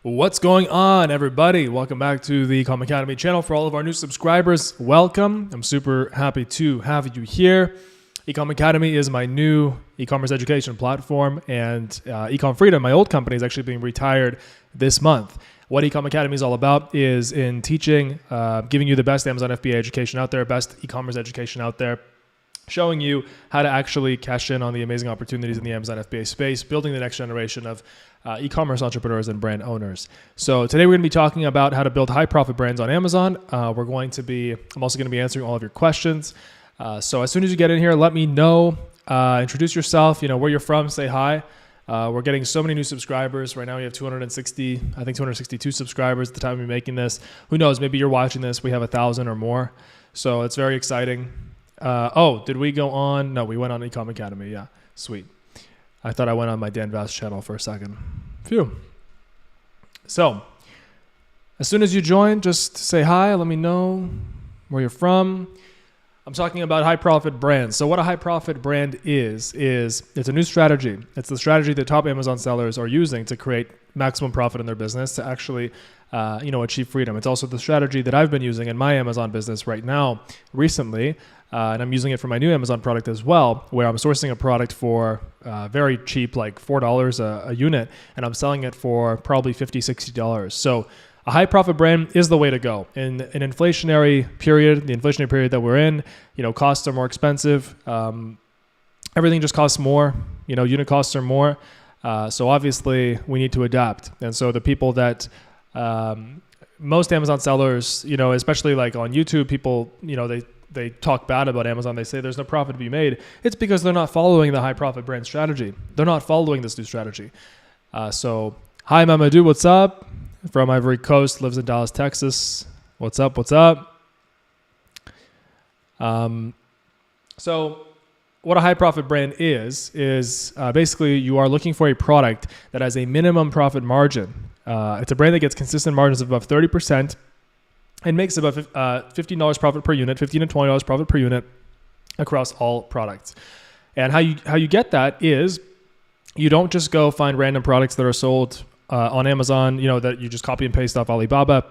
What's going on, everybody? Welcome back to the Ecom Academy channel. For all of our new subscribers, welcome. I'm super happy to have you here. Ecom Academy is my new e-commerce education platform, and Ecom Freedom, my old company, is actually being retired this month. What Ecom Academy is all about is in teaching, giving you the best Amazon FBA education out there, best e-commerce education out there, showing you how to actually cash in on the amazing opportunities in the Amazon FBA space, building the next generation of e-commerce entrepreneurs and brand owners. So today we're going to be talking about how to build high profit brands on Amazon. I'm also going to be answering all of your questions. So as soon as you get in here, let me know, introduce yourself, where you're from, say hi. We're getting so many new subscribers. Right now we have 262 subscribers at the time of me making this. Who knows, maybe you're watching this, we have 1,000 or more. So it's very exciting. Did we go on? No, we went on Ecom Academy. Yeah, sweet. I thought I went on my Dan Vast channel for a second. Phew. So, as soon as you join, just say hi. Let me know where you're from. I'm talking about high profit brands. So what a high profit brand is it's a new strategy. It's the strategy that top Amazon sellers are using to create maximum profit in their business, to actually achieve freedom. It's also the strategy that I've been using in my Amazon business right now, recently, and I'm using it for my new Amazon product as well, where I'm sourcing a product for very cheap, like $4 a unit, and I'm selling it for probably $50, $60. So a high profit brand is the way to go. In an inflationary period, the inflationary period that we're in, costs are more expensive. Everything just costs more. Unit costs are more. So obviously we need to adapt. And so the people that most Amazon sellers, especially like on YouTube, people, they talk bad about Amazon. They say there's no profit to be made. It's because they're not following the high profit brand strategy. They're not following this new strategy. So hi, Mamadou, what's up? From Ivory Coast, lives in Dallas, Texas. What's up? So what a high profit brand is basically you are looking for a product that has a minimum profit margin. It's a brand that gets consistent margins of above 30% and makes above $15 profit per unit, $15 to $20 profit per unit across all products. And how you get that is you don't just go find random products that are sold on Amazon, that you just copy and paste off Alibaba.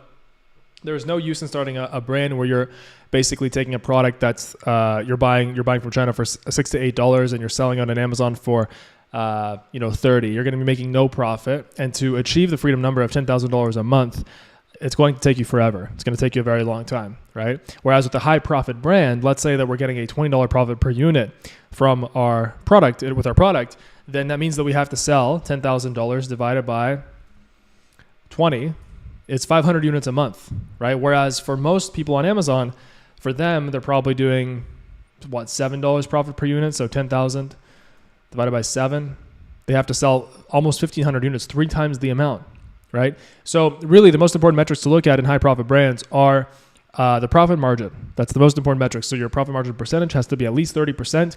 There's no use in starting a brand where you're basically taking a product that's you're buying from China for $6 to $8 and you're selling on Amazon for $30. You're going to be making no profit, and to achieve the freedom number of $10,000 a month, it's going to take you forever. It's going to take you a very long time, right? Whereas with a high profit brand, let's say that we're getting a $20 profit per unit from our product, then that means that we have to sell $10,000 divided by 20. It's 500 units a month, right? Whereas for most people on Amazon, for them, they're probably doing, $7 profit per unit. So 10,000 divided by 7. They have to sell almost 1,500 units, 3 times the amount, right? So really the most important metrics to look at in high profit brands are the profit margin. That's the most important metric. So your profit margin percentage has to be at least 30%.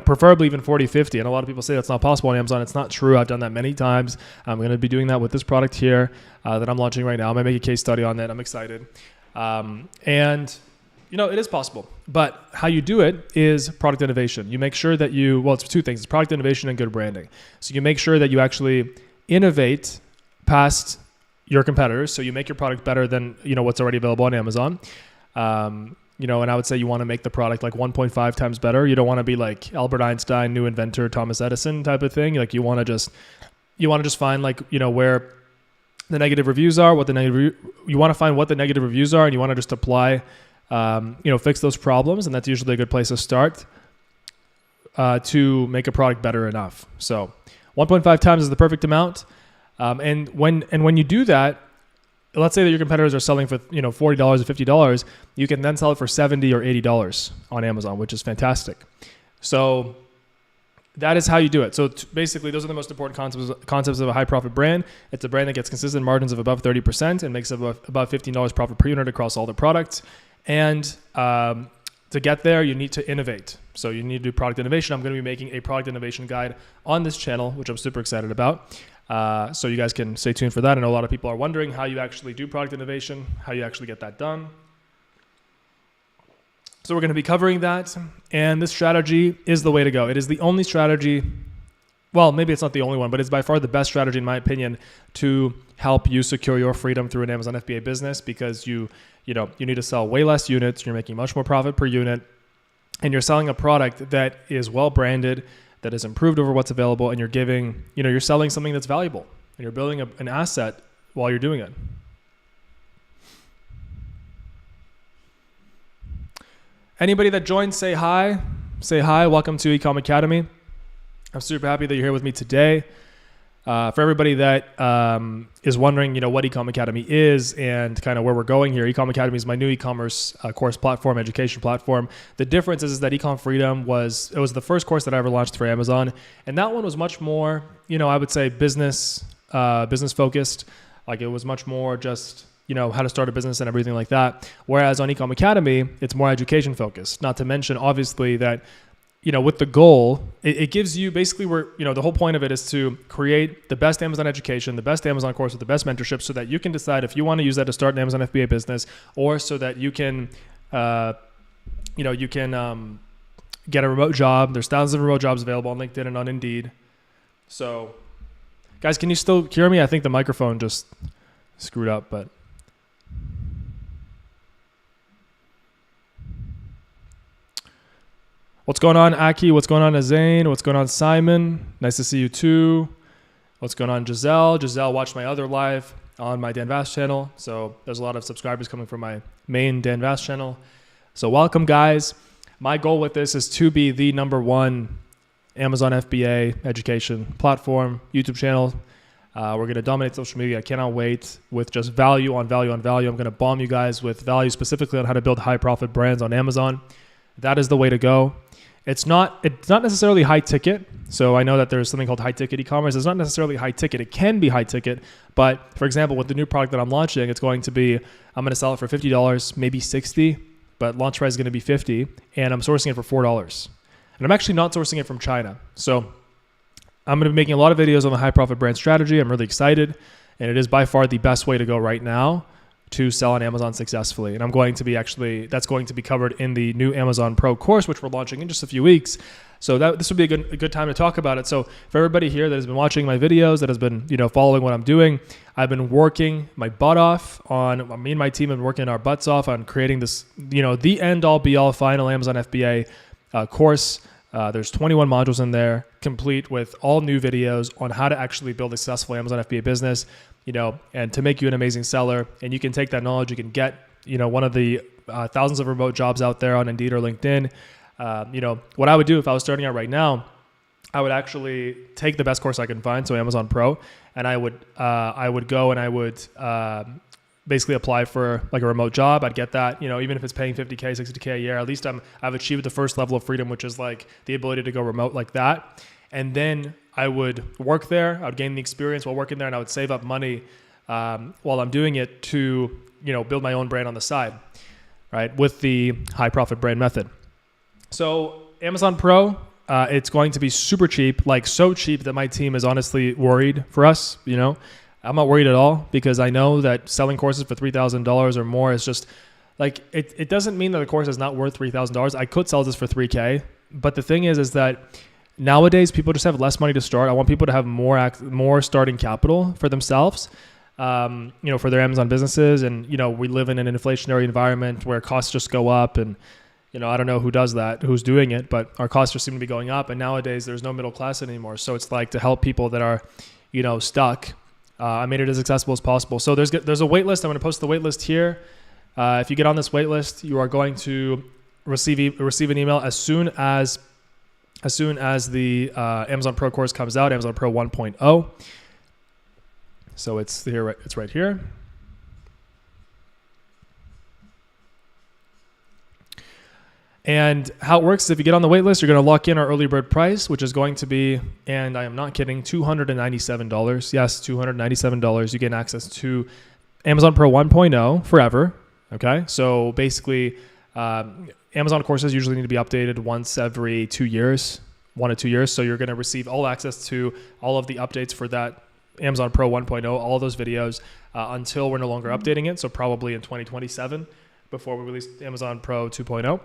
Preferably even 40, 50. And a lot of people say that's not possible on Amazon. It's not true. I've done that many times. I'm going to be doing that with this product here that I'm launching right now. I'm going to make a case study on it. I'm excited. It is possible. But how you do it is product innovation. You make sure that it's 2 things. It's product innovation and good branding. So you make sure that you actually innovate past your competitors. So you make your product better than, what's already available on Amazon. And I would say you want to make the product like 1.5 times better. You don't want to be like Albert Einstein, new inventor, Thomas Edison type of thing. Like you want to just find where the negative reviews are, you want to find what the negative reviews are, and you want to just apply, fix those problems. And that's usually a good place to start to make a product better enough. So 1.5 times is the perfect amount. And when you do that, let's say that your competitors are selling for $40 or $50, you can then sell it for $70 or $80 on Amazon, which is fantastic. So that is how you do it. So basically, those are the most important concepts of a high profit brand. It's a brand that gets consistent margins of above 30% and makes above $15 profit per unit across all the products. And to get there, you need to innovate. So you need to do product innovation. I'm going to be making a product innovation guide on this channel, which I'm super excited about. So you guys can stay tuned for that. I know a lot of people are wondering how you actually do product innovation, how you actually get that done. So we're going to be covering that, and this strategy is the way to go. It is the only strategy well, maybe it's not the only one, but it's by far the best strategy, in my opinion, to help you secure your freedom through an Amazon FBA business, because you need to sell way less units. You're making much more profit per unit, and you're selling a product that is well branded, that is improved over what's available, and you're selling something that's valuable, and you're building an asset while you're doing it. Anybody that joined, say hi. Say hi. Welcome to Ecom Academy. I'm super happy that you're here with me today. For everybody that is wondering, what Ecom Academy is and kind of where we're going here, Ecom Academy is my new e-commerce course platform, education platform. The difference is that Ecom Freedom was the first course that I ever launched for Amazon, and that one was much more, I would say business focused. Like, it was much more just how to start a business and everything like that. Whereas on Ecom Academy, it's more education focused. Not to mention, obviously, that with the goal, it gives you basically the whole point of it is to create the best Amazon education, the best Amazon course with the best mentorship, so that you can decide if you want to use that to start an Amazon FBA business, or so that you can, get a remote job. There's thousands of remote jobs available on LinkedIn and on Indeed. So, guys, can you still hear me? I think the microphone just screwed up, but. What's going on, Aki? What's going on, Azain? What's going on, Simon? Nice to see you too. What's going on, Giselle? Giselle watched my other live on my Dan Vass channel. So there's a lot of subscribers coming from my main Dan Vass channel. So welcome, guys. My goal with this is to be the #1 Amazon FBA education platform, YouTube channel. We're going to dominate social media. I cannot wait with just value on value on value. I'm going to bomb you guys with value specifically on how to build high profit brands on Amazon. That is the way to go. It's not necessarily high ticket. So I know that there's something called high ticket e-commerce. It's not necessarily high ticket. It can be high ticket. But for example, with the new product that I'm launching, I'm going to sell it for $50, maybe $60, but launch price is going to be $50, and I'm sourcing it for $4. And I'm actually not sourcing it from China. So I'm going to be making a lot of videos on the high profit brand strategy. I'm really excited. And it is by far the best way to go right now to sell on Amazon successfully. And that's going to be covered in the new Amazon Pro course, which we're launching in just a few weeks. So this would be a good time to talk about it. So for everybody here that has been watching my videos, that has been, following what I'm doing, I've been working my butt off me and my team have been working our butts off on creating this, the end all be all final Amazon FBA course. There's 21 modules in there, complete with all new videos on how to actually build a successful Amazon FBA business, and to make you an amazing seller. And you can take that knowledge, you can get, one of the thousands of remote jobs out there on Indeed or LinkedIn. What I would do if I was starting out right now, I would actually take the best course I can find, so Amazon Pro, and I would go and I would basically apply for like a remote job. I'd get that, even if it's paying $50K, $60K a year, at least I've achieved the first level of freedom, which is like the ability to go remote like that. And then I would work there. I would gain the experience while working there, and I would save up money while I'm doing it to, build my own brand on the side, right? With the high profit brand method. So Amazon Pro, it's going to be super cheap, like so cheap that my team is honestly worried for us. I'm not worried at all, because I know that selling courses for $3,000 or more is just like, it doesn't mean that the course is not worth $3,000. I could sell this for $3K, but the thing is that nowadays people just have less money to start. I want people to have more starting capital for themselves, for their Amazon businesses. And, we live in an inflationary environment where costs just go up, and, I don't know who does that, who's doing it, but our costs just seem to be going up. And nowadays there's no middle class anymore. So it's like to help people that are, stuck. I made it as accessible as possible. So there's a wait list. I'm going to post the wait list here. If you get on this wait list, you are going to receive an email as soon as the Amazon Pro course comes out, Amazon Pro 1.0. So it's here. It's right here. And how it works is if you get on the wait list, you're going to lock in our early bird price, which is going to be, and I am not kidding, $297. Yes, $297. You get access to Amazon Pro 1.0 forever. Okay. So basically, Amazon courses usually need to be updated once every 2 years, 1 to 2 years. So you're going to receive all access to all of the updates for that Amazon Pro 1.0, all of those videos until we're no longer updating it. So probably in 2027 before we release Amazon Pro 2.0.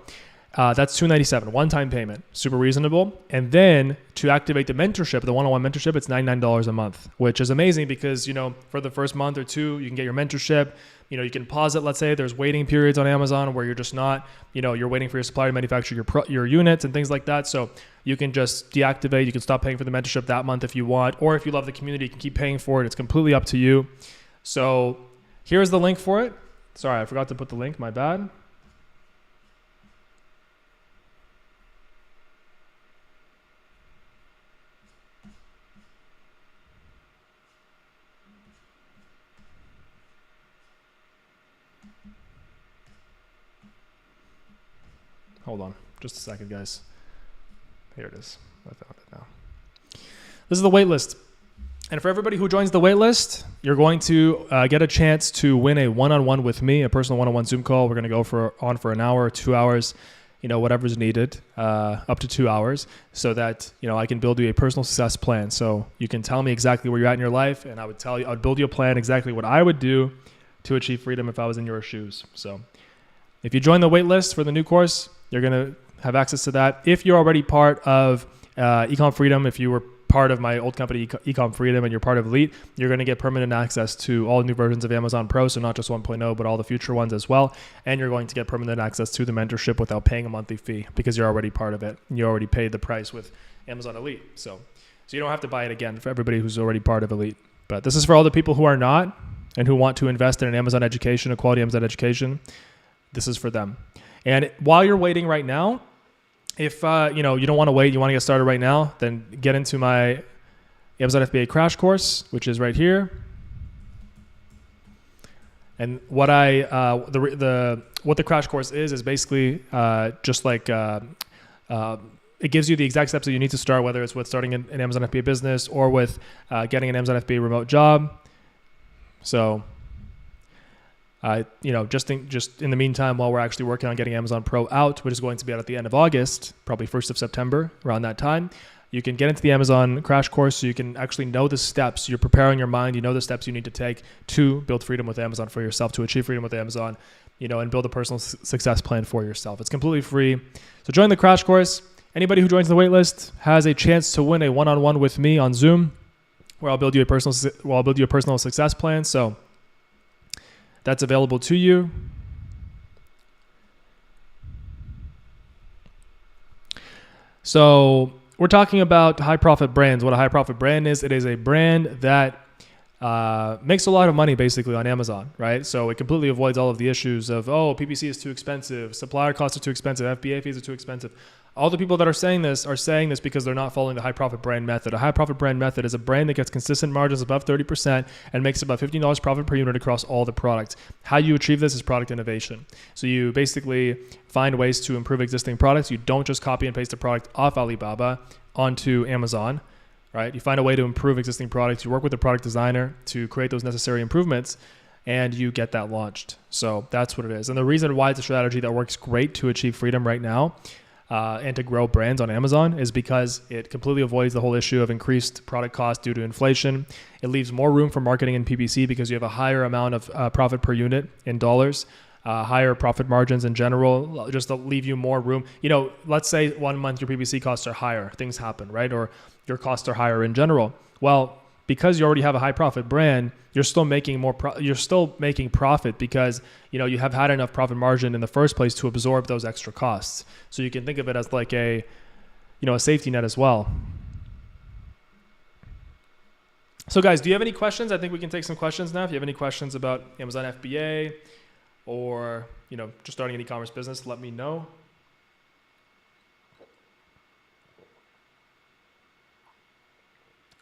That's $297, one-time payment, super reasonable. And then to activate the mentorship, the one-on-one mentorship, it's $99 a month, which is amazing because, for the first month or two, you can get your mentorship. You can pause it. Let's say there's waiting periods on Amazon where you're just not, you're waiting for your supplier to manufacture your units and things like that. So you can just deactivate. You can stop paying for the mentorship that month if you want, or if you love the community, you can keep paying for it. It's completely up to you. So here's the link for it. Sorry, I forgot to put the link. My bad. Hold on just a second, guys. Here it is. I found it now. This is the waitlist. And for everybody who joins the waitlist, you're going to get a chance to win a one-on-one with me, a personal one-on-one Zoom call. We're going to go on for an hour, 2 hours, whatever's needed, up to 2 hours, so that, I can build you a personal success plan. So you can tell me exactly where you're at in your life, and I would build you a plan exactly what I would do to achieve freedom if I was in your shoes. So if you join the waitlist for the new course, you're going to have access to that. If you're already part of Ecom Freedom, if you were part of my old company, Ecom Freedom, and you're part of Elite, you're going to get permanent access to all new versions of Amazon Pro, so not just 1.0, but all the future ones as well. And you're going to get permanent access to the mentorship without paying a monthly fee because you're already part of it. You already paid the price with Amazon Elite. So you don't have to buy it again for everybody who's already part of Elite. But this is for all the people who are not and who want to invest in an Amazon education, a quality Amazon education. This is for them. And while you're waiting right now, if you don't want to wait, you want to get started right now, then get into my Amazon FBA crash course, which is right here. And what the crash course is basically just like it gives you the exact steps that you need to start, whether it's with starting an Amazon FBA business or with getting an Amazon FBA remote job. So just in the meantime, while we're actually working on getting Amazon Pro out, which is going to be out at the end of August, probably 1st of September, around that time, you can get into the Amazon crash course so you can actually know the steps. You're preparing your mind. You know the steps you need to take to build freedom with Amazon for yourself, to achieve freedom with Amazon, and build a personal success plan for yourself. It's completely free. So join the crash course. Anybody who joins the waitlist has a chance to win a one-on-one with me on Zoom, where I'll build you a personal success plan. So that's available to you. So we're talking about high profit brands. What a high profit brand is, it is a brand that makes a lot of money basically on Amazon, right? So it completely avoids all of the issues of, PPC is too expensive, supplier costs are too expensive, FBA fees are too expensive. All the people that are saying this because they're not following the high profit brand method. A high profit brand method is a brand that gets consistent margins above 30% and makes about $15 profit per unit across all the products. How you achieve this is product innovation. So you basically find ways to improve existing products. You don't just copy and paste a product off Alibaba onto Amazon, right? You find a way to improve existing products. You work with a product designer to create those necessary improvements, and you get that launched. So that's what it is. And the reason why it's a strategy that works great to achieve freedom right now and to grow brands on Amazon is because it completely avoids the whole issue of increased product cost due to inflation. It leaves more room for marketing and PPC because you have a higher amount of profit per unit in dollars, higher profit margins in general, just to leave you more room. Let's say 1 month your PPC costs are higher, things happen, right? Or your costs are higher in general. Well, because you already have a high profit brand, you're still making profit because you have had enough profit margin in the first place to absorb those extra costs. So you can think of it as like a safety net as well. So guys, do you have any questions? I think we can take some questions now. If you have any questions about Amazon FBA or just starting an e-commerce business, let me know.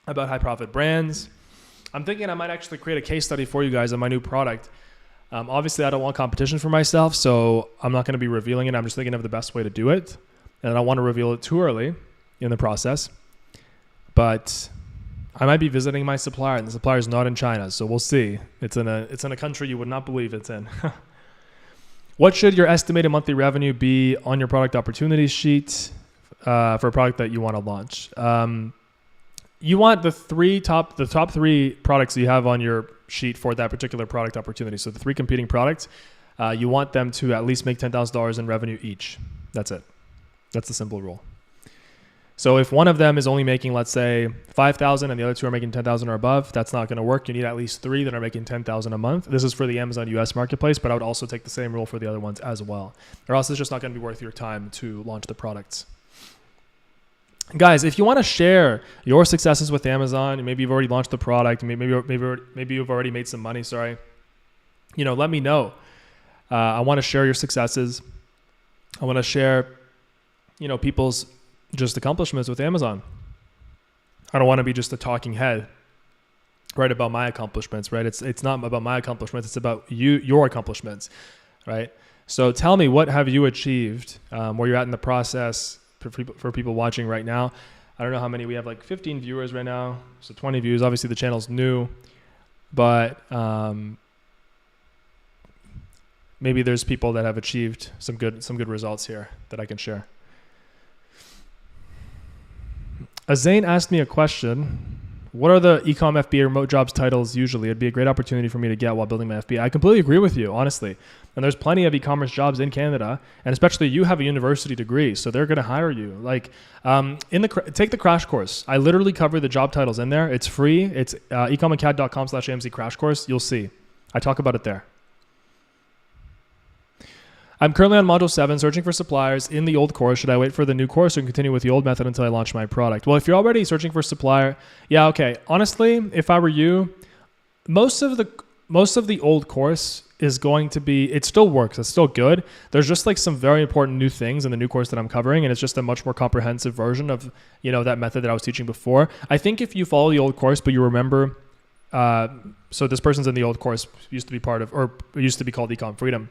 About high profit brands. I'm thinking I might actually create a case study for you guys on my new product. Obviously, I don't want competition for myself, so I'm not going to be revealing it. I'm just thinking of the best way to do it. And I don't want to reveal it too early in the process. But I might be visiting my supplier, and the supplier is not in China, so we'll see. It's in a country you would not believe it's in. What should your estimated monthly revenue be on your product opportunity sheet for a product that you want to launch? You want the top three products you have on your sheet for that particular product opportunity. So the 3 competing products, you want them to at least make $10,000 in revenue each. That's it. That's the simple rule. So if one of them is only making, let's say, 5,000 and the other two are making 10,000 or above, that's not going to work. You need at least 3 that are making 10,000 a month. This is for the Amazon US marketplace, but I would also take the same rule for the other ones as well. Or else it's just not going to be worth your time to launch the products. Guys, if you want to share your successes with Amazon, maybe you've already launched the product, maybe you've already made some money, let me know. I want to share your successes. I want to share, people's just accomplishments with Amazon. I don't want to be just a talking head, right, about my accomplishments, right? It's not about my accomplishments. It's about your accomplishments, right? So tell me, what have you achieved, where you're at in the process for people watching right now. I don't know how many we have, like 15 viewers right now. So 20 views. Obviously the channel's new, but maybe there's people that have achieved some good results here that I can share. Azane asked me a question. What are the Ecom FBA remote jobs titles usually? It'd be a great opportunity for me to get while building my FBA. I completely agree with you, honestly. And there's plenty of e-commerce jobs in Canada, and especially you have a university degree, so they're going to hire you. Like, take the crash course. I literally cover the job titles in there. It's free. It's ecomacad.com/AMZ crash course. You'll see. I talk about it there. I'm currently on Module 7, searching for suppliers in the old course. Should I wait for the new course or continue with the old method until I launch my product? Well, if you're already searching for supplier, yeah, okay. Honestly, if I were you, most of the old course is going to be, it still works. It's still good. There's just like some very important new things in the new course that I'm covering, and it's just a much more comprehensive version of, that method that I was teaching before. I think if you follow the old course, but you remember, so this person's in the old course, used to be called Ecom Freedom.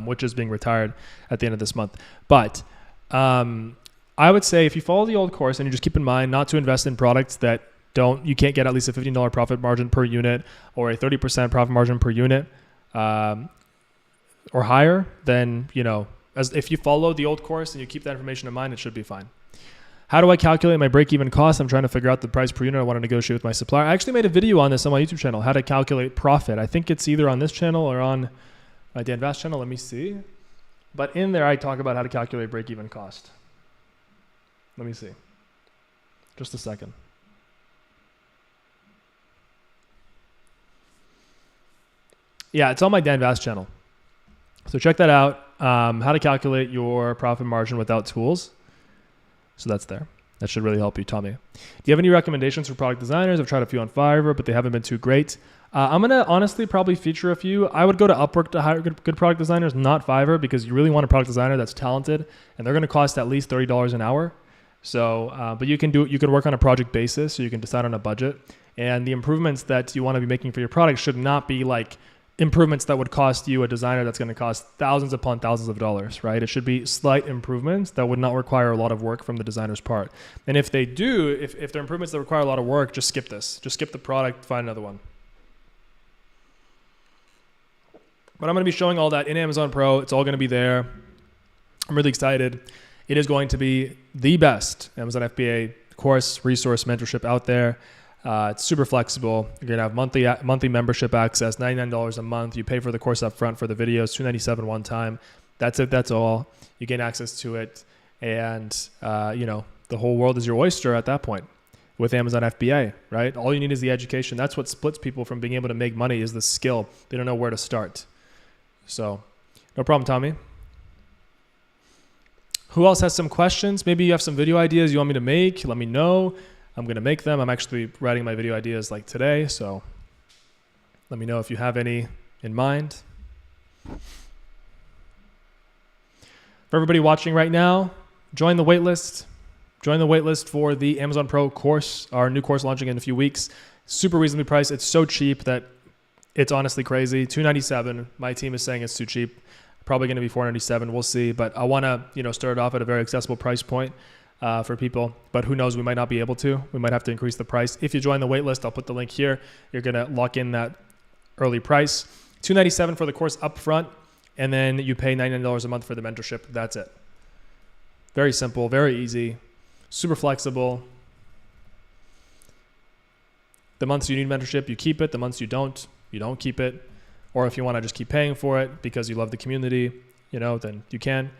Which is being retired at the end of this month. But I would say if you follow the old course and you just keep in mind not to invest in products that you can't get at least a $15 profit margin per unit or a 30% profit margin per unit or higher, then, as if you follow the old course and you keep that information in mind, it should be fine. How do I calculate my break-even cost? I'm trying to figure out the price per unit I want to negotiate with my supplier. I actually made a video on this on my YouTube channel, how to calculate profit. I think it's either on this channel or on my Dan Vast channel, let me see. But in there, I talk about how to calculate break-even cost. Let me see. Just a second. Yeah, it's on my Dan Vast channel. So check that out. How to calculate your profit margin without tools. So that's there. That should really help you, Tommy. Do you have any recommendations for product designers? I've tried a few on Fiverr, but they haven't been too great. I'm going to honestly probably feature a few. I would go to Upwork to hire good product designers, not Fiverr, because you really want a product designer that's talented, and they're going to cost at least $30 an hour. So, but you can work on a project basis, so you can decide on a budget. And the improvements that you want to be making for your product should not be like improvements that would cost you a designer that's going to cost thousands upon thousands of dollars, right? It should be slight improvements that would not require a lot of work from the designer's part. And if they do, if they're improvements that require a lot of work, just skip this. Just skip the product, find another one. But I'm going to be showing all that in Amazon Pro. It's all going to be there. I'm really excited. It is going to be the best Amazon FBA course, resource, mentorship out there. It's super flexible. You're going to have monthly membership access, $99 a month. You pay for the course up front for the videos, $297 one time. That's it. That's all. You gain access to it. And, the whole world is your oyster at that point with Amazon FBA, right? All you need is the education. That's what splits people from being able to make money is the skill. They don't know where to start. So no problem, Tommy. Who else has some questions? Maybe you have some video ideas you want me to make. Let me know. I'm going to make them. I'm actually writing my video ideas like today. So let me know if you have any in mind. For everybody watching right now, join the waitlist. Join the waitlist for the Amazon Pro course, our new course launching in a few weeks. Super reasonably priced. It's so cheap that it's honestly crazy. $297. My team is saying it's too cheap. Probably going to be $497. We'll see. But I want to, start it off at a very accessible price point for people. But who knows? We might not be able to. We might have to increase the price. If you join the waitlist, I'll put the link here. You're going to lock in that early price. $297 for the course up front, and then you pay $99 a month for the mentorship. That's it. Very simple, very easy, super flexible. The months you need mentorship, you keep it. The months you don't keep it. Or if you want to just keep paying for it because you love the community, then you can.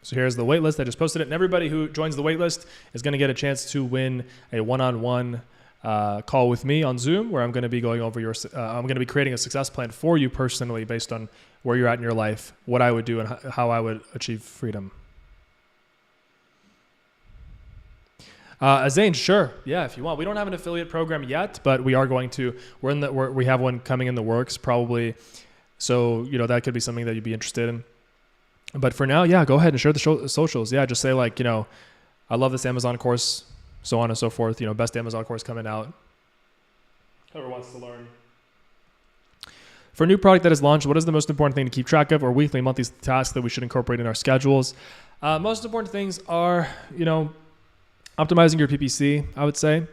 So here's the waitlist. I just posted it, and everybody who joins the waitlist is going to get a chance to win a one-on-one call with me on Zoom, where I'm going to be going over I'm going to be creating a success plan for you personally based on where you're at in your life, what I would do, and how I would achieve freedom. Zane, sure. Yeah, if you want. We don't have an affiliate program yet, but we are going to. We have one coming in the works probably. So, that could be something that you'd be interested in. But for now, yeah, go ahead and share the socials. Yeah, just say I love this Amazon course, so on and so forth. Best Amazon course coming out. Whoever wants to learn. For a new product that is launched, what is the most important thing to keep track of, or weekly, monthly tasks that we should incorporate in our schedules? Most important things are, optimizing your PPC, I would say.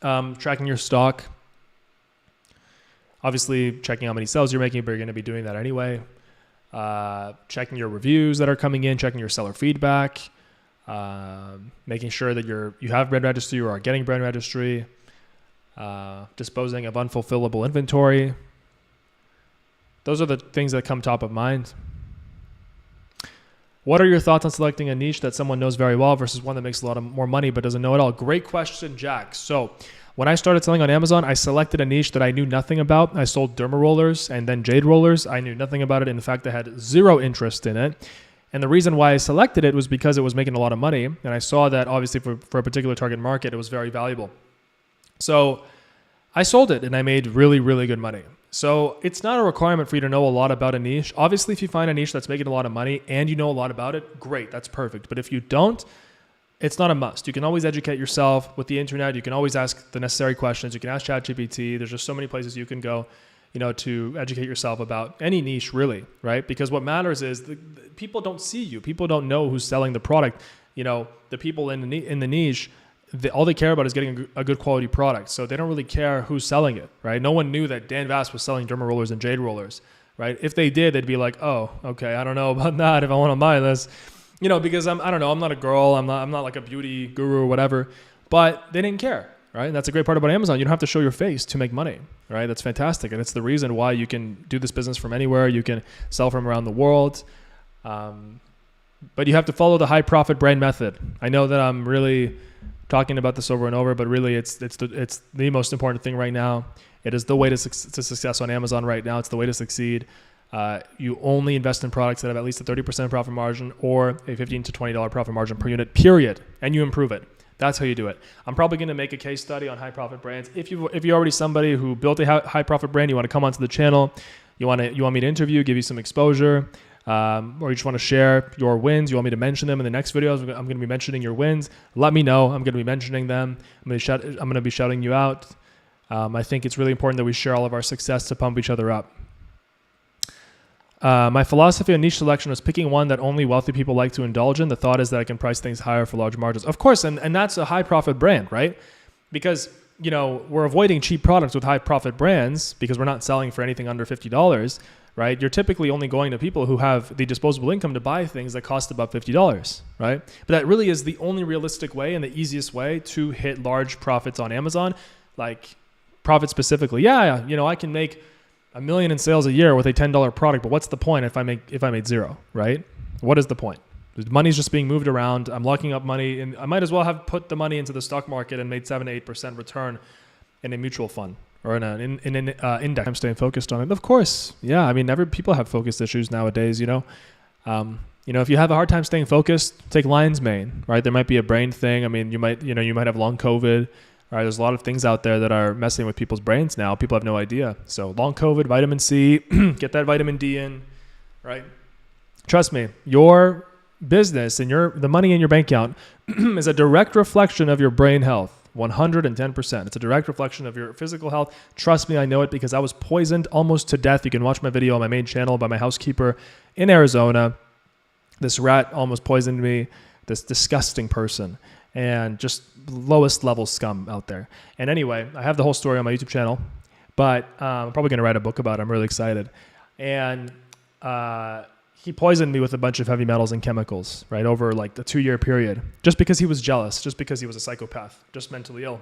Tracking your stock. Obviously, checking how many sales you're making, but you're going to be doing that anyway. Checking your reviews that are coming in, checking your seller feedback, making sure that you have brand registry or are getting brand registry, disposing of unfulfillable inventory. Those are the things that come top of mind. What are your thoughts on selecting a niche that someone knows very well versus one that makes a lot more money but doesn't know it all? Great question, Jack. So when I started selling on Amazon, I selected a niche that I knew nothing about. I sold derma rollers and then jade rollers. I knew nothing about it. In fact, I had zero interest in it. And the reason why I selected it was because it was making a lot of money. And I saw that obviously for a particular target market, it was very valuable. So I sold it and I made really, really good money. So it's not a requirement for you to know a lot about a niche. Obviously, if you find a niche that's making a lot of money and you know a lot about it, great, that's perfect. But if you don't, it's not a must. You can always educate yourself with the internet. You can always ask the necessary questions. You can ask ChatGPT. There's just so many places you can go, to educate yourself about any niche really, right? Because what matters is the people don't see you. People don't know who's selling the product. The people in the niche, all they care about is getting a good quality product. So they don't really care who's selling it, right? No one knew that Dan Vass was selling derma rollers and jade rollers, right? If they did, they'd be like, oh, okay, I don't know about that if I want to buy this, because I don't know, I'm not a girl, I'm not like a beauty guru or whatever, but they didn't care, right? And that's a great part about Amazon. You don't have to show your face to make money, right? That's fantastic. And it's the reason why you can do this business from anywhere. You can sell from around the world. But you have to follow the high profit brand method. I know that I'm really talking about this over and over, but really it's the most important thing right now. It is the way to success on Amazon right now. It's the way to succeed. You only invest in products that have at least a 30% profit margin or a $15 to $20 profit margin per unit, period. And you improve it. That's how you do it. I'm probably going to make a case study on high profit brands. If you're already somebody who built a high profit brand, you want to come onto the channel, you want me to interview, give you some exposure, or you just want to share your wins, you want me to mention them in the next videos, I'm going to be mentioning your wins. Let me know. I'm going to be mentioning them. I'm going to be shouting you out. I think it's really important that we share all of our success to pump each other up. My philosophy on niche selection was picking one that only wealthy people like to indulge in. The thought is that I can price things higher for large margins. Of course, and that's a high profit brand, right? Because, we're avoiding cheap products with high profit brands because we're not selling for anything under $50, right? You're typically only going to people who have the disposable income to buy things that cost above $50, right? But that really is the only realistic way and the easiest way to hit large profits on Amazon, like profit specifically. Yeah, I can make $1 million in sales a year with a $10 product, but what's the point if I made zero, right? What is the point? The money's just being moved around. I'm locking up money, and I might as well have put the money into the stock market and made 7 to 8% return in a mutual fund or in an index. I'm staying focused on it. Of course, yeah. I mean, people have focus issues nowadays. If you have a hard time staying focused, take lion's mane, right? There might be a brain thing. I mean, you might have long COVID. All right, there's a lot of things out there that are messing with people's brains now. People have no idea. So long COVID, vitamin C, get that vitamin D in, right? Trust me, your business and the money in your bank account is a direct reflection of your brain health, 110%. It's a direct reflection of your physical health. Trust me, I know it because I was poisoned almost to death. You can watch my video on my main channel by my housekeeper in Arizona. This rat almost poisoned me, this disgusting person. And just lowest level scum out there. And anyway, I have the whole story on my YouTube channel, but I'm probably going to write a book about it. I'm really excited. And he poisoned me with a bunch of heavy metals and chemicals, right, over like the 2-year period, just because he was jealous, just because he was a psychopath, just mentally ill.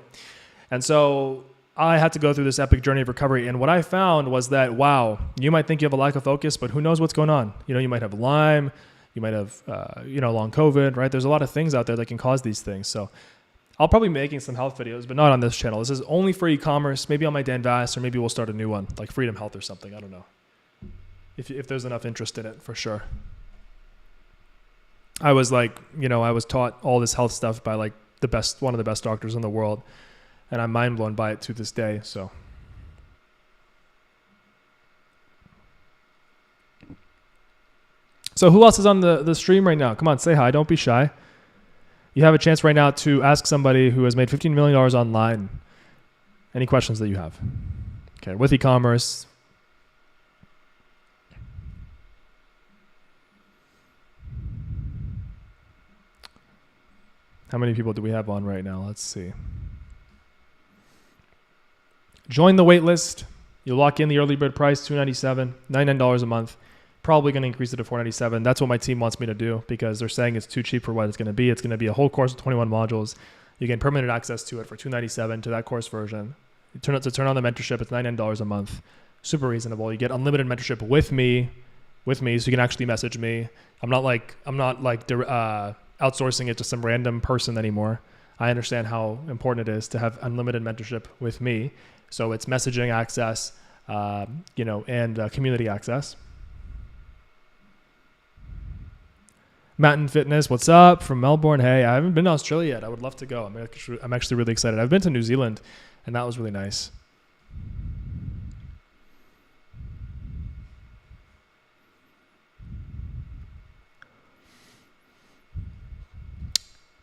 And so I had to go through this epic journey of recovery. And what I found was that, wow, you might think you have a lack of focus, but who knows what's going on? You might have Lyme, You might have, long COVID, right? There's a lot of things out there that can cause these things. So I'll probably be making some health videos, but not on this channel. This is only for e-commerce, maybe on my Dan Vass, or maybe we'll start a new one, like Freedom Health or something. I don't know. If there's enough interest in it, for sure. I was taught all this health stuff by like one of the best doctors in the world, and I'm mind blown by it to this day. So who else is on the stream right now? Come on, say hi. Don't be shy. You have a chance right now to ask somebody who has made $15 million online any questions that you have. Okay, with e-commerce. How many people do we have on right now? Let's see. Join the wait list. You'll lock in the early bird price, $297, $99 a month. Probably going to increase it to $497. That's what my team wants me to do because they're saying it's too cheap for what it's going to be. It's going to be a whole course with 21 modules. You get permanent access to it for $297 to that course version. You turn on the mentorship, it's $99 a month. Super reasonable. You get unlimited mentorship with me, so you can actually message me. I'm not outsourcing it to some random person anymore. I understand how important it is to have unlimited mentorship with me. So it's messaging access, and community access. Mountain Fitness, what's up? From Melbourne. Hey, I haven't been to Australia yet. I would love to go. I'm actually really excited. I've been to New Zealand, and that was really nice.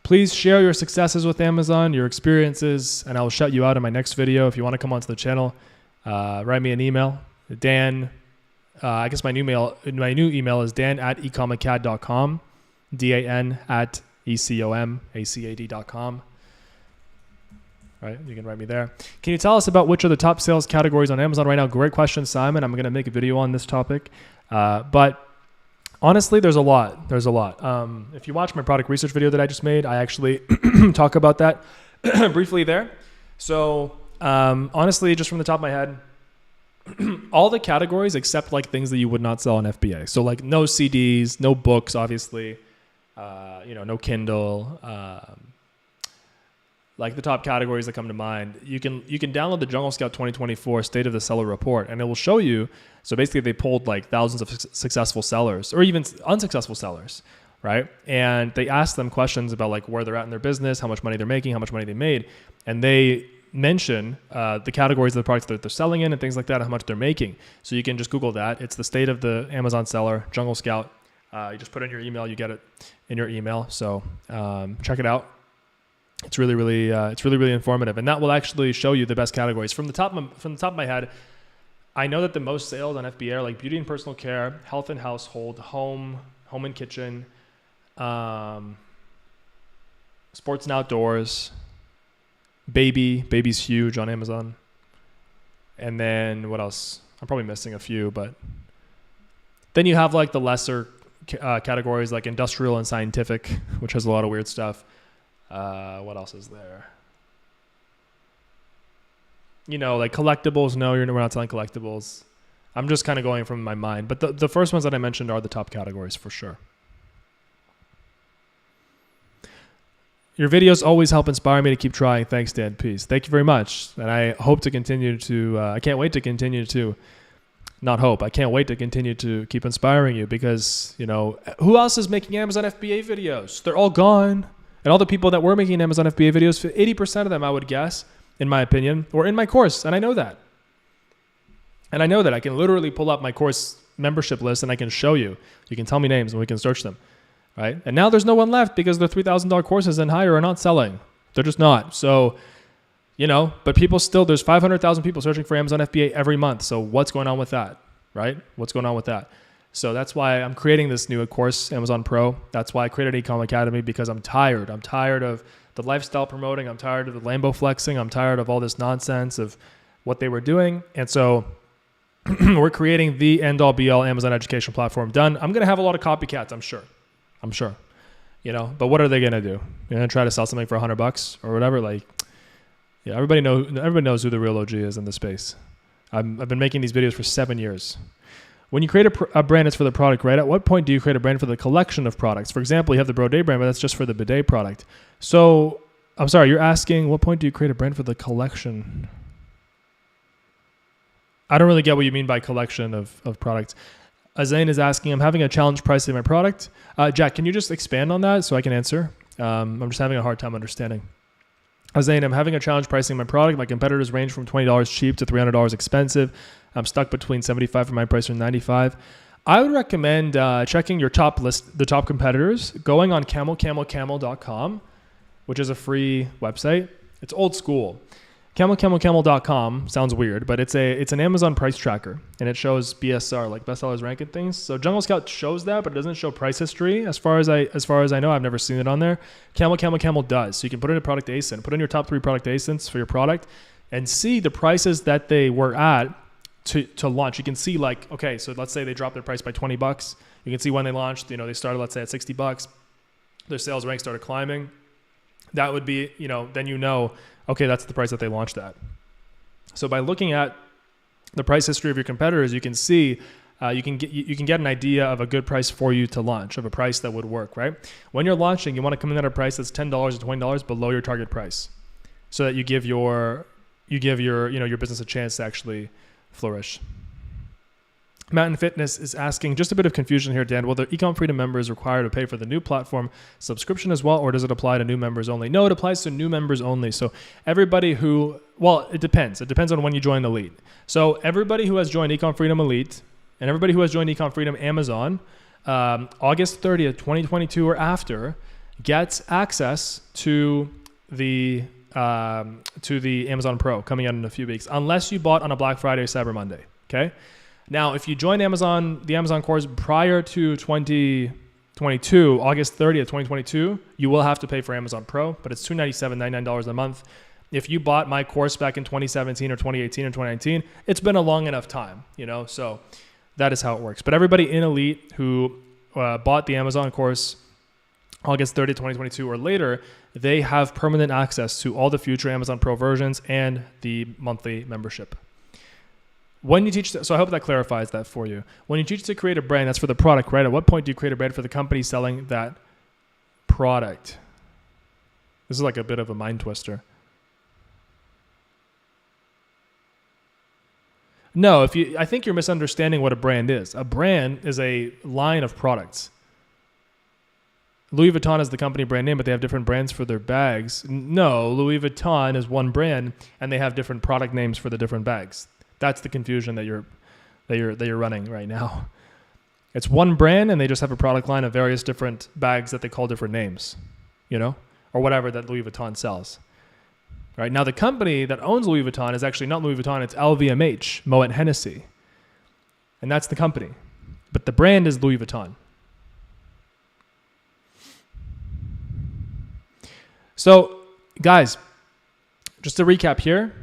Please share your successes with Amazon, your experiences, and I will shout you out in my next video. If you want to come onto the channel, write me an email. Dan, I guess my new email is dan@ecomacad.com. dan@ecomacad.com. Right, you can write me there. Can you tell us about which are the top sales categories on Amazon right now? Great question, Simon. I'm going to make a video on this topic. But honestly, there's a lot. If you watch my product research video that I just made, I actually talk about that briefly there. So honestly, just from the top of my head, all the categories except like things that you would not sell on FBA. So like no CDs, no books, obviously, no Kindle. Like the top categories that come to mind, you can download the Jungle Scout 2024 State of the Seller Report, and it will show you. So basically, they pulled like thousands of successful sellers or even unsuccessful sellers, right? And they asked them questions about like where they're at in their business, how much money they're making, how much money they made, and they mention the categories of the products that they're selling in and things like that, how much they're making. So you can just Google that. It's the State of the Amazon Seller Jungle Scout. You just put in your email, you get it in your email. So check it out. It's really, really informative, and that will actually show you the best categories. From the top of my head, I know that the most sales on FBA are like beauty and personal care, health and household, home and kitchen, sports and outdoors, baby's huge on Amazon, and then what else? I'm probably missing a few, but then you have like the lesser categories like industrial and scientific, which has a lot of weird stuff. What else is there? Like collectibles. No, we're not selling collectibles. I'm just kind of going from my mind. But the first ones that I mentioned are the top categories for sure. Your videos always help inspire me to keep trying. Thanks, Dan. Peace. Thank you very much. And I hope to continue to, I can't wait to continue to, I can't wait to continue to keep inspiring you because, who else is making Amazon FBA videos? They're all gone. And all the people that were making Amazon FBA videos, 80% of them, I would guess, in my opinion, were in my course. And I know that. I can literally pull up my course membership list and I can show you. You can tell me names and we can search them. Right? And now there's no one left because the $3,000 courses and higher are not selling. They're just not. So, but people still, there's 500,000 people searching for Amazon FBA every month. So what's going on with that? Right? What's going on with that? So that's why I'm creating this new course, Amazon Pro. That's why I created Ecom Academy, because I'm tired. I'm tired of the lifestyle promoting. I'm tired of the Lambo flexing. I'm tired of all this nonsense of what they were doing. And so we're creating the end-all be-all Amazon education platform done. I'm going to have a lot of copycats, I'm sure. But what are they going to do? They're going to try to sell something for $100 or whatever. Everybody knows who the real OG is in the space. I've been making these videos for 7 years. When you create a brand, it's for the product, right? At what point do you create a brand for the collection of products? For example, you have the Broday brand, but that's just for the bidet product. So, I'm sorry, you're asking, what point do you create a brand for the collection? I don't really get what you mean by collection of products. Azain is asking, I'm having a challenge pricing my product. Jack, can you just expand on that so I can answer? I'm just having a hard time understanding. Azain, I'm having a challenge pricing my product. My competitors range from $20 cheap to $300 expensive. I'm stuck between $75 for my price or $95. I would recommend checking your top list, the top competitors, going on camelcamelcamel.com, which is a free website. It's old school. Camelcamelcamel.com sounds weird, but it's an Amazon price tracker, and it shows BSR, like best sellers ranking things. So Jungle Scout shows that, but it doesn't show price history. As far as I know, I've never seen it on there. Camel does. So you can put in a product ASIN, put in your top 3 product ASINs for your product, and see the prices that they were at to launch. You can see like, okay, so let's say they dropped their price by $20. You can see when they launched. They started, let's say, at $60. Their sales rank started climbing. That would be, then okay, that's the price that they launched at. So by looking at the price history of your competitors, you can see, you can get an idea of a good price for you to launch, of a price that would work, right? When you're launching, you want to come in at a price that's $10 or $20 below your target price, so that you give your business a chance to actually flourish. Mountain Fitness is asking, just a bit of confusion here, Dan. Will the Ecom Freedom members require to pay for the new platform subscription as well, or does it apply to new members only? No, it applies to new members only. So everybody it depends. It depends on when you join Elite. So everybody who has joined Ecom Freedom Elite and everybody who has joined Ecom Freedom Amazon, August 30th, 2022 or after, gets access to the Amazon Pro coming out in a few weeks, unless you bought on a Black Friday or Cyber Monday. Okay. Now, if you join the Amazon course prior to 2022, August 30th, 2022, you will have to pay for Amazon Pro, but it's $297, $99 a month. If you bought my course back in 2017 or 2018 or 2019, it's been a long enough time, so that is how it works. But everybody in Elite who bought the Amazon course August 30th, 2022 or later, they have permanent access to all the future Amazon Pro versions and the monthly membership. When you teach, so I hope that clarifies that for you. When you teach to create a brand, that's for the product, right? At what point do you create a brand for the company selling that product? This is like a bit of a mind twister. No, I think you're misunderstanding what a brand is. A brand is a line of products. Louis Vuitton is the company brand name, but they have different brands for their bags. No, Louis Vuitton is one brand, and they have different product names for the different bags. That's the confusion that you're running right now. It's one brand, and they just have a product line of various different bags that they call different names, or whatever that Louis Vuitton sells. Right now, the company that owns Louis Vuitton is actually not Louis Vuitton; it's LVMH, Moet Hennessy, and that's the company. But the brand is Louis Vuitton. So, guys, just to recap here.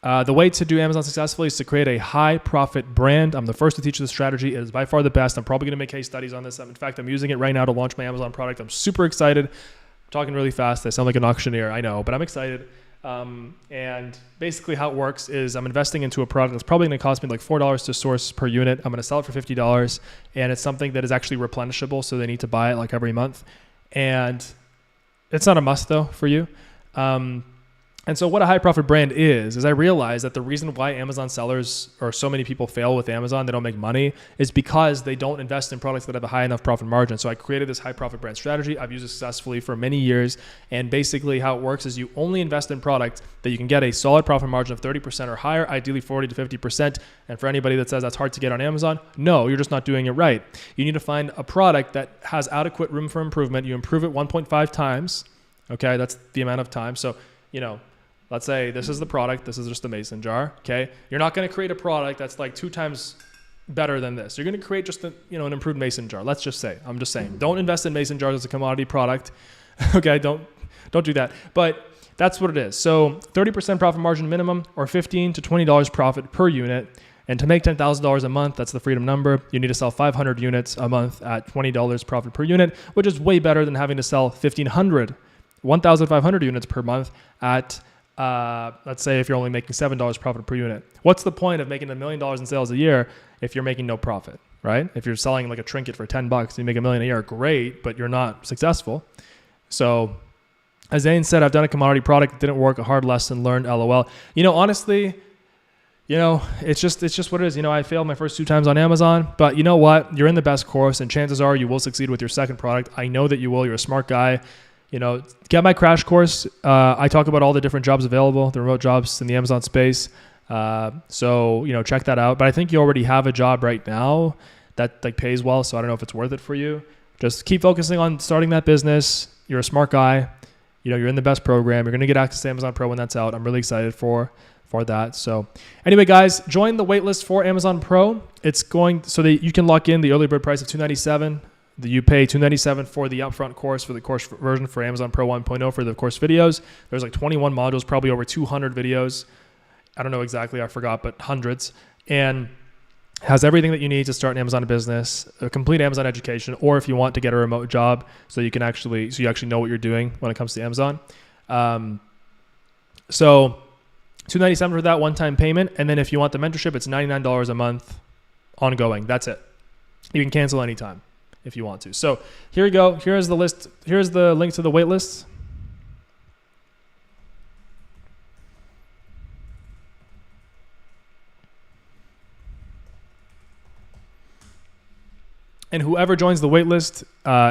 The way to do Amazon successfully is to create a high profit brand. I'm the first to teach this strategy. It is by far the best. I'm probably going to make case studies on this. In fact, I'm using it right now to launch my Amazon product. I'm super excited. I'm talking really fast. I sound like an auctioneer, I know, but I'm excited. And basically how it works is I'm investing into a product that's probably going to cost me like $4 to source per unit. I'm going to sell it for $50, and it's something that is actually replenishable, so they need to buy it like every month. And it's not a must though for you. And so what a high profit brand is I realize that the reason why Amazon sellers or so many people fail with Amazon, they don't make money, is because they don't invest in products that have a high enough profit margin. So I created this high profit brand strategy. I've used it successfully for many years. And basically how it works is you only invest in products that you can get a solid profit margin of 30% or higher, ideally 40 to 50%. And for anybody that says that's hard to get on Amazon, no, you're just not doing it right. You need to find a product that has adequate room for improvement. You improve it 1.5 times. Okay, that's the amount of time. So, let's say this is the product. This is just a mason jar. Okay. You're not going to create a product that's like 2 times better than this. You're going to create just an improved mason jar. Let's just say, I'm just saying, don't invest in mason jars as a commodity product. Okay. Don't do that. But that's what it is. So 30% profit margin minimum, or $15 to $20 profit per unit. And to make $10,000 a month, that's the freedom number, you need to sell 500 units a month at $20 profit per unit, which is way better than having to sell 1,500 units per month at let's say if you're only making $7 profit per unit, what's the point of making $1 million in sales a year if you're making no profit, right? If you're selling like a trinket for $10, you make $1 million a year, great, but you're not successful. So as Zane said, I've done a commodity product. It didn't work. A hard lesson learned, LOL. Honestly, it's just what it is. I failed my first 2 times on Amazon, but you know what? You're in the best course and chances are you will succeed with your second product. I know that you will. You're a smart guy. Get my crash course. I talk about all the different jobs available, the remote jobs in the Amazon space. So check that out. But I think you already have a job right now that like pays well. So I don't know if it's worth it for you. Just keep focusing on starting that business. You're a smart guy. You're in the best program. You're going to get access to Amazon Pro when that's out. I'm really excited for that. So anyway, guys, join the waitlist for Amazon Pro. It's going so that you can lock in the early bird price of $297. You pay $297 for the upfront course, for the course version for Amazon Pro 1.0 for the course videos. There's like 21 modules, probably over 200 videos. I don't know exactly, I forgot, but hundreds. And has everything that you need to start an Amazon business, a complete Amazon education, or if you want to get a remote job so you actually know what you're doing when it comes to Amazon. So $297 for that one-time payment. And then if you want the mentorship, it's $99 a month ongoing. That's it. You can cancel anytime if you want to. So here you go. Here's the list. Here's the link to the wait list. And whoever joins the waitlist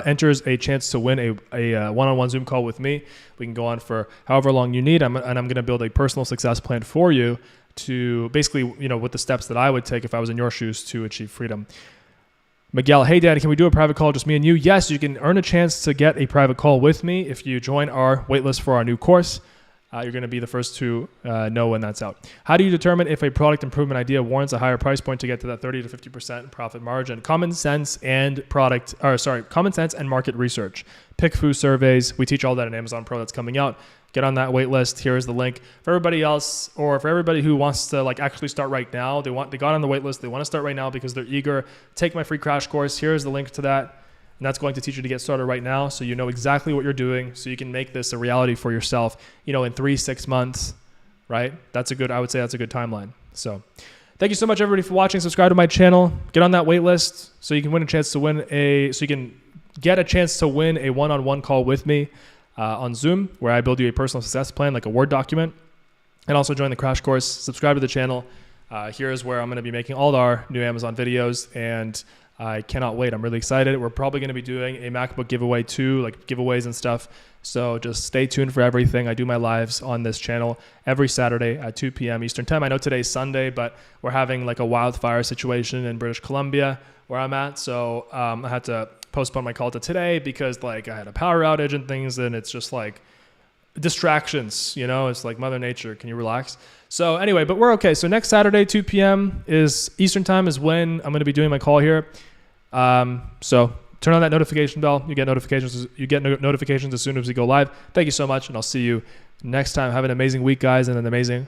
enters a chance to win a one-on-one Zoom call with me. We can go on for however long you need, and I'm going to build a personal success plan for you to basically, with the steps that I would take if I was in your shoes to achieve freedom. Miguel, hey, Daddy, can we do a private call, just me and you? Yes, you can earn a chance to get a private call with me if you join our waitlist for our new course. You're going to be the first to know when that's out. How do you determine if a product improvement idea warrants a higher price point to get to that 30 to 50% profit margin? Common sense and market research. Pick foo surveys. We teach all that in Amazon Pro that's coming out. Get on that wait list. Here's the link. For everybody else, or for everybody who wants to actually start right now, they got on the wait list. They want to start right now because they're eager. Take my free crash course. Here's the link to that. And that's going to teach you to get started right now so you know exactly what you're doing so you can make this a reality for yourself, in 3-6 months, right? I would say that's a good timeline. So thank you so much, everybody, for watching. Subscribe to my channel. Get on that wait list so you can get a chance to win a one-on-one call with me on Zoom where I build you a personal success plan, like a Word document. And also join the crash course. Subscribe to the channel. Here's where I'm going to be making all our new Amazon videos, and I cannot wait. I'm really excited. We're probably going to be doing a MacBook giveaway too, like giveaways and stuff. So just stay tuned for everything. I do my lives on this channel every Saturday at 2 p.m. Eastern time. I know today's Sunday, but we're having like a wildfire situation in British Columbia where I'm at. So I had to postpone my call to today because I had a power outage and things, and it's just like distractions, it's like Mother Nature. Can you relax? So anyway, but we're okay. So next Saturday, 2 p.m. is Eastern time is when I'm going to be doing my call here. So turn on that notification bell. You get notifications. Notifications as soon as we go live. Thank you so much, and I'll see you next time. Have an amazing week, guys, and an amazing